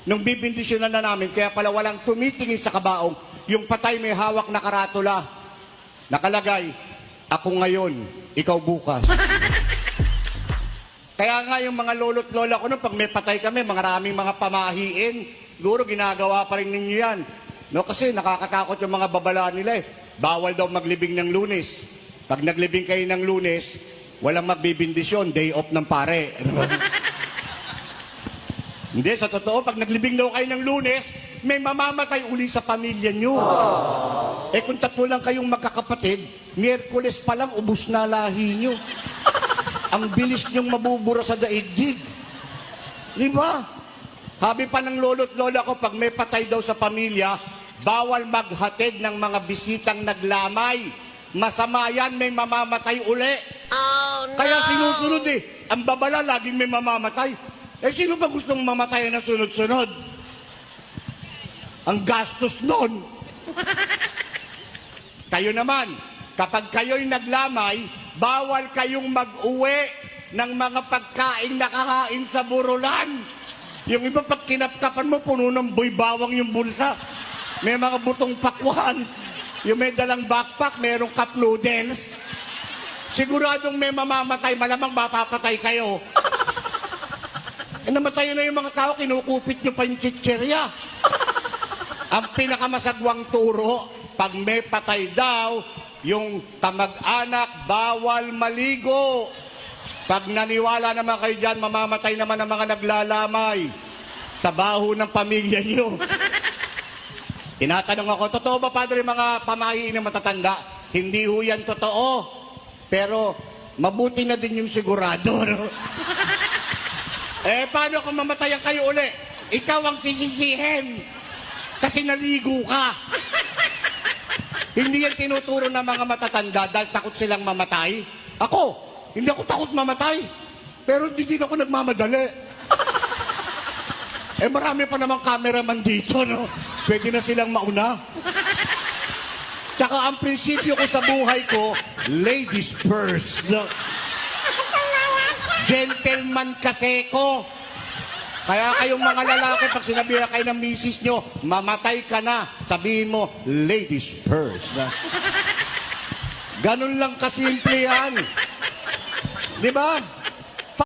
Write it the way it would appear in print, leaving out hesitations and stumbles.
Nung bibindisyonan na namin, kaya pala walang tumitingin sa kabaong, yung patay may hawak na karatula. Nakalagay, ako ngayon, ikaw bukas. Kaya nga yung mga lolo't lola ko nung pag may patay kami, maraming mga pamahiin, siguro ginagawa pa rin ninyo yan. No, kasi nakakatakot yung mga babala nila eh. Bawal daw maglibing ng Lunes. Pag naglibing kayo ng Lunes, walang magbibindisyon, day off ng pare. Hindi, sa totoo, pag naglibing daw kayo ng Lunes, may mamamatay uli sa pamilya nyo. Eh kung tatlo lang kayong magkakapatid, Miyerkules pa lang ubus na lahi nyo. Ang bilis nyong mabubura sa daigdig. Di ba? Habi pa ng lolo't lola ko, pag may patay daw sa pamilya, bawal maghatid ng mga bisitang naglamay. Masama yan, may mamamatay uli. Oh, no! Kaya sinusunod eh. Ang babala, laging may mamamatay. Eh, sino ba gustong mamatay na sunod-sunod? Ang gastos nun. Kayo naman, kapag kayo'y naglamay, bawal kayong mag-uwi ng mga pagkain nakahain sa burulan. Yung iba, pag kinapkapan mo, puno ng boy bawang yung bulsa. May mga butong pakwan. Yung may dalang backpack, merong cup noodles. Siguradong may mamamatay, malamang mapapatay kayo. Eh, namatay na yung mga tao, kinukupit nyo pa yung chichirya. Ang pinakamasagwang turo, pag may patay daw, yung kamag-anak, bawal maligo. Pag naniwala naman kayo dyan, mamamatay naman ang mga naglalamay sa baho ng pamilya nyo. Tinatanong ako, totoo ba, Padre, mga pamahiin na matatanda? Hindi ho yan totoo. Pero mabuti na din yung sigurado, no? Eh, paano kung mamatayan kayo uli? Ikaw ang sisisihin. Kasi naligo ka. Hindi yan tinuturo ng mga matatanda dahil takot silang mamatay. Ako, hindi ako takot mamatay. Pero hindi din ako nagmamadali. Eh, marami pa namang cameraman dito, no? Pwede na silang mauna. Tsaka ang prinsipyo ko sa buhay ko, ladies first, no? Gentleman kasi ko. Kaya kayong mga lalaki, pag sinabihan kayo ng misis nyo, mamatay ka na, sabihin mo, ladies first. Na. Ganun lang kasimple yan. Di ba?